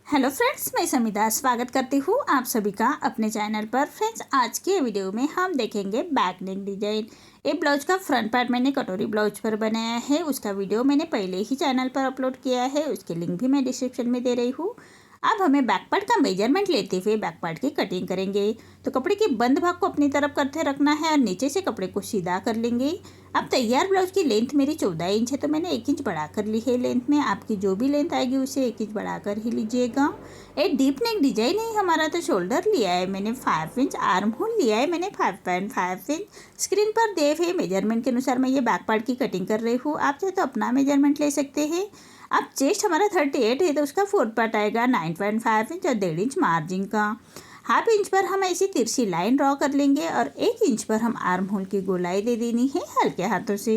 Hello friends, मैं समिता स्वागत करती हूँ आप सभी का अपने चैनल पर। फ्रेंड्स, आज के वीडियो में हम देखेंगे बैक नेक डिजाइन। ये ब्लाउज का फ्रंट पार्ट मैंने कटोरी ब्लाउज पर बनाया है। उसका वीडियो मैंने पहले ही चैनल पर अपलोड किया है, उसके लिंक भी मैं डिस्क्रिप्शन में दे रही हूँ। अब हमें बैक पार्ट का मेजरमेंट लेते हुए बैक पार्ट की कटिंग करेंगे। तो कपड़े के बंद भाग को अपनी तरफ करते रखना है और नीचे से कपड़े को सीधा कर लेंगे। अब तैयार ब्लाउज की लेंथ मेरी 14 इंच है, तो मैंने 1 इंच बढ़ा कर ली है लेंथ में। आपकी जो भी लेंथ आएगी उसे 1 इंच बढ़ा कर ही लीजिएगा। ये डीप नेक डिजाइन है हमारा, तो शोल्डर लिया है मैंने 5 इंच, आर्म होल लिया है मैंने 5.5 इंच। स्क्रीन पर दे हुए मेजरमेंट के अनुसार मैं ये बैक पार्ट की कटिंग कर रही हूँ। आप चाहे तो अपना मेजरमेंट ले सकते हैं। अब चेस्ट हमारा 38 है, तो उसका 4 पार्ट आएगा 9.5 इंच और 1.5 इंच मार्जिन का। हाफ इंच पर हम ऐसी तिरछी लाइन ड्रॉ कर लेंगे और 1 इंच पर हम आर्म होल की गोलाई दे देनी है हल्के हाथों से।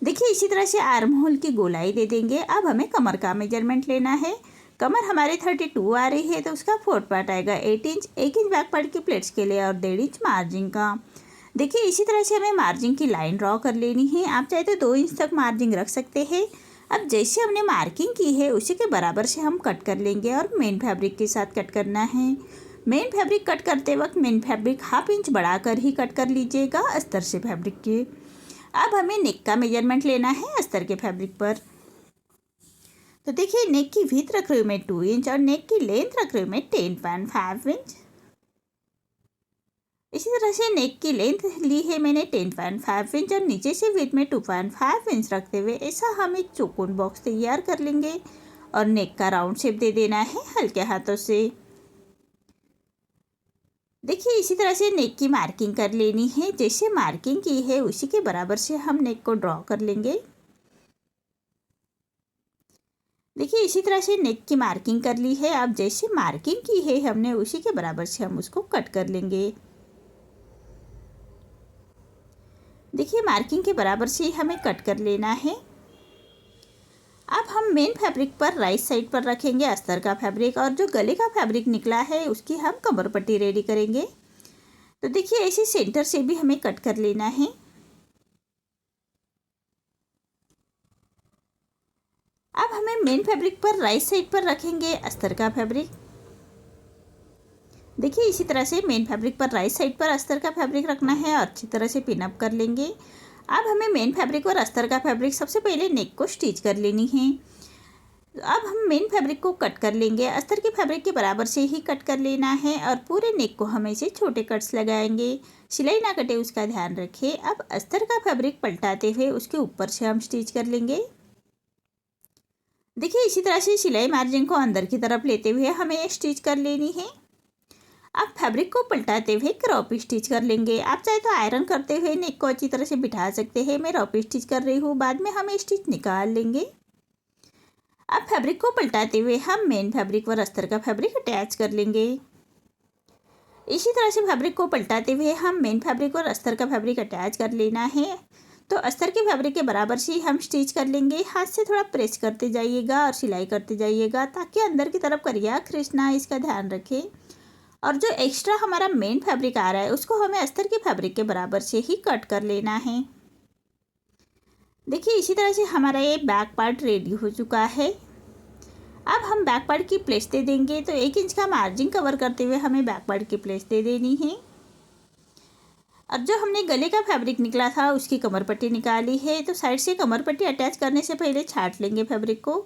देखिए, इसी तरह से आर्म होल की गोलाई दे देंगे। अब हमें कमर का मेजरमेंट लेना है। कमर हमारी 32 आ रही है, तो उसका 4 पार्ट आएगा 8 इंच, 1 इंच बैक पार्ट की प्लेट्स के लिए और 1.5 इंच मार्जिन का। देखिए, इसी तरह से हमें मार्जिन की लाइन ड्रॉ कर लेनी है। आप चाहे तो 2 इंच तक मार्जिन रख सकते हैं। अब जैसे हमने मार्किंग की है उसी के बराबर से हम कट कर लेंगे और मेन फैब्रिक के साथ कट करना है। मेन फैब्रिक कट करते वक्त मेन फैब्रिक हाफ इंच बढ़ाकर ही कट कर लीजिएगा अस्तर से फैब्रिक के। अब हमें नेक का मेजरमेंट लेना है अस्तर के फैब्रिक पर। तो देखिए, नेक की विड्थ रख रही हूँ मैं 2 इंच और नेक की लेंथ रख रही हूँ मैं 10.5 इंच। इसी तरह से नेक की लेंथ ली है मैंने 10.5 इंच और नीचे से विड्थ में 2.5 इंच रखते हुए ऐसा हम एक चौकोन बॉक्स तैयार कर लेंगे और नेक का राउंड शेप दे देना है हल्के हाथों से। देखिए, इसी तरह से नेक की मार्किंग कर लेनी है। जैसे मार्किंग की है उसी के बराबर से हम नेक को ड्रॉ कर लेंगे। देखिए, इसी तरह से नेक की मार्किंग कर ली है। अब जैसे मार्किंग की है हमने उसी के बराबर से हम उसको कट कर लेंगे। देखिए, मार्किंग के बराबर से हमें कट कर लेना है। अब हम मेन फैब्रिक पर राइट साइड पर रखेंगे अस्तर का फैब्रिक और जो गले का फैब्रिक निकला है उसकी हम कमर पट्टी रेडी करेंगे। तो देखिए, ऐसे सेंटर से भी हमें कट कर लेना है। अब हमें मेन फैब्रिक पर राइट साइड पर रखेंगे अस्तर का फैब्रिक। देखिए, इसी तरह से मेन फैब्रिक पर राइट साइड पर अस्तर का फैब्रिक रखना है और अच्छी तरह से पिन अप कर लेंगे। अब हमें मेन फैब्रिक और अस्तर का फैब्रिक सबसे पहले नेक को स्टिच कर लेनी है। अब हम मेन फैब्रिक को कट कर लेंगे। अस्तर के फैब्रिक के बराबर से ही कट कर लेना है और पूरे नेक को हम ऐसे छोटे कट्स लगाएंगे। सिलाई ना कटे उसका ध्यान रखें। अब अस्तर का फैब्रिक पलटाते हुए उसके ऊपर से हम स्टिच कर लेंगे। देखिए, इसी तरह से सिलाई मार्जिन को अंदर की तरफ लेते हुए हमें स्टिच कर लेनी है। अब फैब्रिक को पलटाते हुए क्रॉप स्टिच कर लेंगे। आप चाहे तो आयरन करते हुए नेक को अच्छी तरह से बिठा सकते हैं। मैं रॉप स्टिच कर रही हूँ, बाद में हम स्टिच निकाल लेंगे। अब फैब्रिक को पलटाते हुए हम मेन फैब्रिक और अस्तर का फैब्रिक अटैच कर लेंगे। इसी तरह से फैब्रिक को पलटाते हुए हम मेन फैब्रिक और अस्तर का फैब्रिक अटैच कर लेना है। तो अस्तर के फैब्रिक के बराबर से ही हम स्टिच कर लेंगे। हाथ से थोड़ा प्रेस करते जाइएगा और सिलाई करते जाइएगा ताकि अंदर की तरफ करिया खिंच ना आए, इसका ध्यान रखें। और जो एक्स्ट्रा हमारा मेन फैब्रिक आ रहा है उसको हमें अस्तर के फैब्रिक के बराबर से ही कट कर लेना है। देखिए, इसी तरह से हमारा ये बैक पार्ट रेडी हो चुका है। अब हम बैक पार्ट की प्लेट्स दे देंगे। तो 1 इंच का मार्जिन कवर करते हुए हमें बैक पार्ट की प्लेट्स दे देनी है। और जो हमने गले का फैब्रिक निकला था उसकी कमर पट्टी निकाली है। तो साइड से कमर पट्टी अटैच करने से पहले छाट लेंगे फैब्रिक को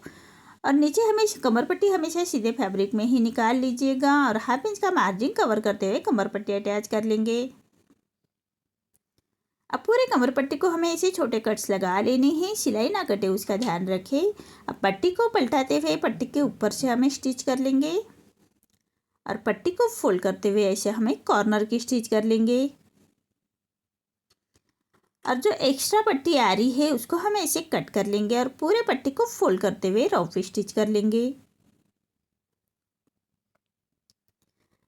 और नीचे हमें कमर पट्टी हमेशा सीधे फैब्रिक में ही निकाल लीजिएगा और हाफ इंच का मार्जिन कवर करते हुए कमर पट्टी अटैच कर लेंगे। अब पूरे कमर पट्टी को हमें ऐसे छोटे कट्स लगा लेने हैं। सिलाई ना कटे उसका ध्यान रखें। अब पट्टी को पलटाते हुए पट्टी के ऊपर से हमें स्टिच कर लेंगे और पट्टी को फोल्ड करते हुए ऐसे हमें कॉर्नर की स्टिच कर लेंगे। और जो एक्स्ट्रा पट्टी आ रही है उसको हम ऐसे कट कर लेंगे और पूरे पट्टी को फोल्ड करते हुए रफ स्टिच कर लेंगे।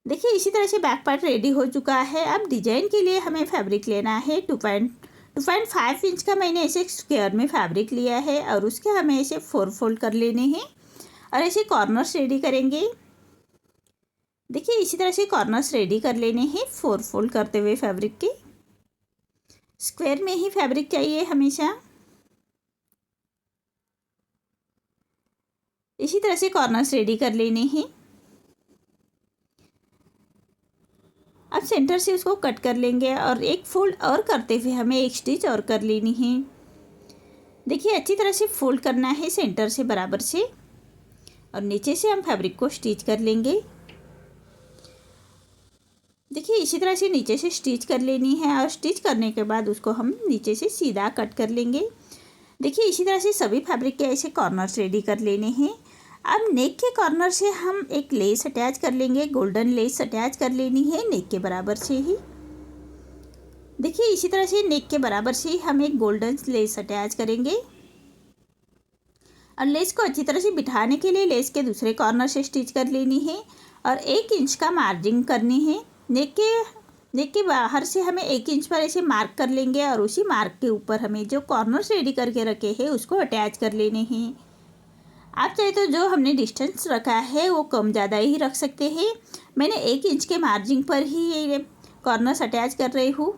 देखिए, इसी तरह से बैक पार्ट रेडी हो चुका है। अब डिजाइन के लिए हमें फैब्रिक लेना है 2.5 इंच का मैंने ऐसे स्क्वायर में फैब्रिक लिया है और उसके हमें ऐसे 4 फोल्ड कर लेने हैं और ऐसे कॉर्नर्स रेडी करेंगे। देखिए, इसी तरह से कॉर्नर्स रेडी कर लेने हैं 4 फोल्ड करते हुए फैब्रिक के। स्क्वायर में ही फैब्रिक चाहिए हमेशा। इसी तरह से कॉर्नर्स रेडी कर लेने हैं। अब सेंटर से उसको कट कर लेंगे और एक फोल्ड और करते हुए हमें एक स्टिच और कर लेनी है। देखिए अच्छी तरह से फोल्ड करना है सेंटर से बराबर से, और नीचे से हम फैब्रिक को स्टिच कर लेंगे। देखिए इसी तरह से नीचे से स्टिच कर लेनी है, और स्टिच करने के बाद उसको हम नीचे से सीधा कट कर लेंगे। देखिए इसी तरह से सभी फैब्रिक के ऐसे कॉर्नर्स रेडी कर लेने हैं। अब नेक के कॉर्नर से हम एक लेस अटैच कर लेंगे, गोल्डन लेस अटैच कर लेनी है नेक के बराबर से ही। देखिए इसी तरह से नेक के बराबर से ही हम एक गोल्डन लेस अटैच करेंगे, और लेस को अच्छी तरह से बिठाने के लिए लेस के दूसरे कॉर्नर से स्टिच कर लेनी है, और 1 इंच का मार्जिंग करनी है। नेक के बाहर से हमें 1 इंच पर ऐसे मार्क कर लेंगे, और उसी मार्क के ऊपर हमें जो कॉर्नर्स रेडी करके रखे हैं उसको अटैच कर लेने हैं। आप चाहे तो जो हमने डिस्टेंस रखा है वो कम ज़्यादा ही रख सकते हैं। मैंने 1 इंच के मार्जिंग पर ही ये कॉर्नर्स अटैच कर रही हूँ।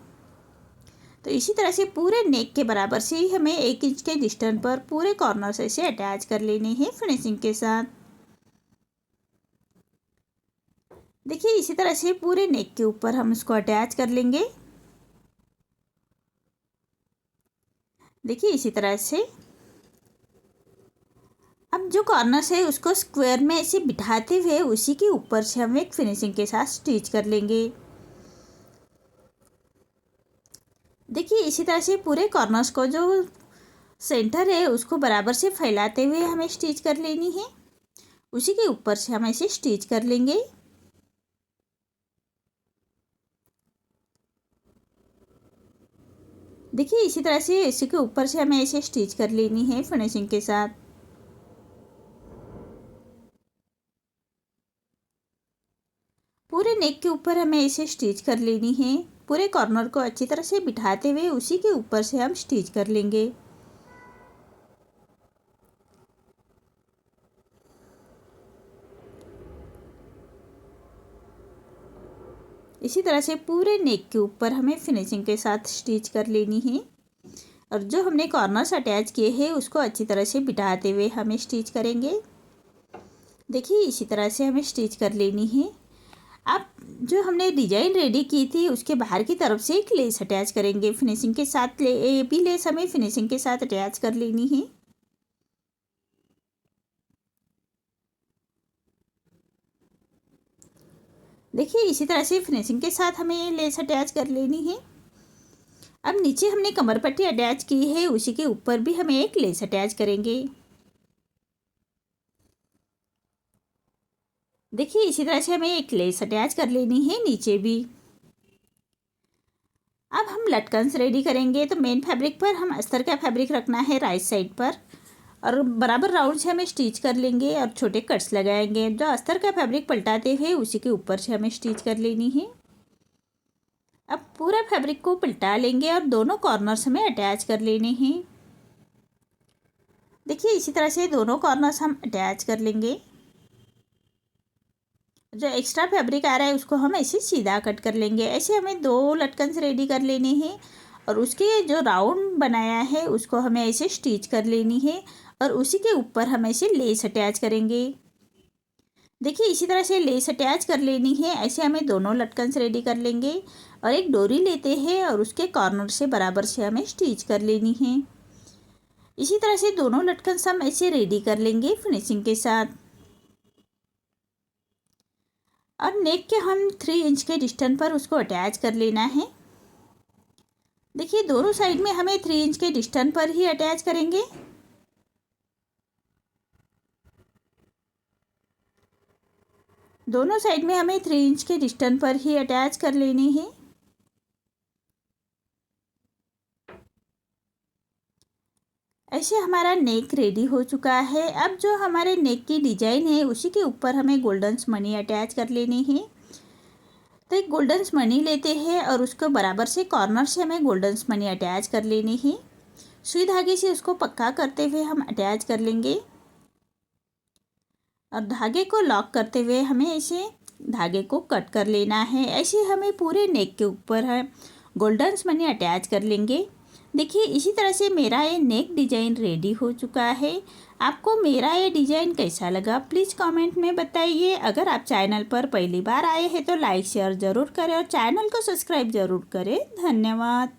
तो इसी तरह से पूरे नेक के बराबर से ही हमें 1 इंच के डिस्टेंस पर पूरे कॉर्नर्स ऐसे अटैच कर लेने हैं फिनिशिंग के साथ। देखिए इसी तरह से पूरे नेक के ऊपर हम उसको अटैच कर लेंगे। देखिए इसी तरह से अब जो कॉर्नर्स है उसको स्क्वायर में ऐसे बिठाते हुए उसी के ऊपर से हम एक फिनिशिंग के साथ स्टिच कर लेंगे। देखिए इसी तरह से पूरे कॉर्नर्स को जो सेंटर है उसको बराबर से फैलाते हुए हमें स्टिच कर लेनी है। उसी के ऊपर से हम ऐसे स्टिच कर लेंगे। देखिए इसी तरह से इसी के ऊपर से हमें ऐसे स्टिच कर लेनी है फिनिशिंग के साथ। पूरे नेक के ऊपर हमें ऐसे स्टिच कर लेनी है। पूरे कॉर्नर को अच्छी तरह से बिठाते हुए उसी के ऊपर से हम स्टिच कर लेंगे। इसी तरह से पूरे नेक के ऊपर हमें फिनिशिंग के साथ स्टिच कर लेनी है, और जो हमने कॉर्नर्स अटैच किए हैं उसको अच्छी तरह से बिठाते हुए हमें स्टिच करेंगे। देखिए इसी तरह से हमें स्टिच कर लेनी है। अब जो हमने डिजाइन रेडी की थी उसके बाहर की तरफ से एक लेस अटैच करेंगे फिनिशिंग के साथ। ये भी लेस हमें फिनिशिंग के साथ अटैच कर लेनी है। देखिए इसी तरह से फिनिशिंग के साथ हमें ये लेस अटैच कर लेनी है। अब नीचे हमने कमर पट्टी अटैच की है, उसी के ऊपर भी हमें एक लेस अटैच करेंगे। देखिए इसी तरह से हमें एक लेस अटैच कर लेनी है नीचे भी। अब हम लटकन्स रेडी करेंगे। तो मेन फैब्रिक पर हम अस्तर का फैब्रिक रखना है राइट साइड पर, और बराबर राउंड से हमें स्टिच कर लेंगे और छोटे कट्स लगाएंगे। जो अस्तर का फैब्रिक पलटाते हुए उसी के ऊपर से हमें स्टिच कर लेनी है। अब पूरा फैब्रिक को पलटा लेंगे और दोनों कॉर्नर्स में अटैच कर लेने हैं। देखिए इसी तरह से दोनों कॉर्नर्स हम अटैच कर लेंगे। जो एक्स्ट्रा फैब्रिक आ रहा है उसको हम ऐसे सीधा कट कर लेंगे। ऐसे हमें 2 लटकन्स रेडी कर लेने हैं, और उसके जो राउंड बनाया है उसको हमें ऐसे स्टिच कर लेनी है, और उसी के ऊपर हम ऐसे लेस अटैच करेंगे। देखिए इसी तरह से लेस अटैच कर लेनी है। ऐसे हमें दोनों लटकन्स रेडी कर लेंगे, और एक डोरी लेते हैं और उसके कॉर्नर से बराबर से हमें स्टिच कर लेनी है। इसी तरह से दोनों लटकन्स हम ऐसे रेडी कर लेंगे फिनिशिंग के साथ। और नेक के हम 3 इंच के डिस्टेंस पर उसको अटैच कर लेना है। देखिए दोनों साइड में हमें 3 इंच के डिस्टेंस पर ही अटैच करेंगे। दोनों साइड में हमें 3 इंच के डिस्टेंस पर ही अटैच कर लेनी है। ऐसे हमारा नेक रेडी हो चुका है। अब जो हमारे नेक की डिजाइन है उसी के ऊपर हमें गोल्डन मनी अटैच कर लेनी है। तो एक गोल्डन मनी लेते हैं और उसको बराबर से कॉर्नर से हमें गोल्डन मनी अटैच कर लेनी है। सुई धागे से उसको पक्का करते हुए हम अटैच कर लेंगे, और धागे को लॉक करते हुए हमें ऐसे धागे को कट कर लेना है। ऐसे हमें पूरे नेक के ऊपर है गोल्डन मनी अटैच कर लेंगे। देखिए इसी तरह से मेरा ये नेक डिज़ाइन रेडी हो चुका है। आपको मेरा ये डिज़ाइन कैसा लगा प्लीज़ कमेंट में बताइए। अगर आप चैनल पर पहली बार आए हैं तो लाइक शेयर ज़रूर करें और चैनल को सब्सक्राइब ज़रूर करें। धन्यवाद।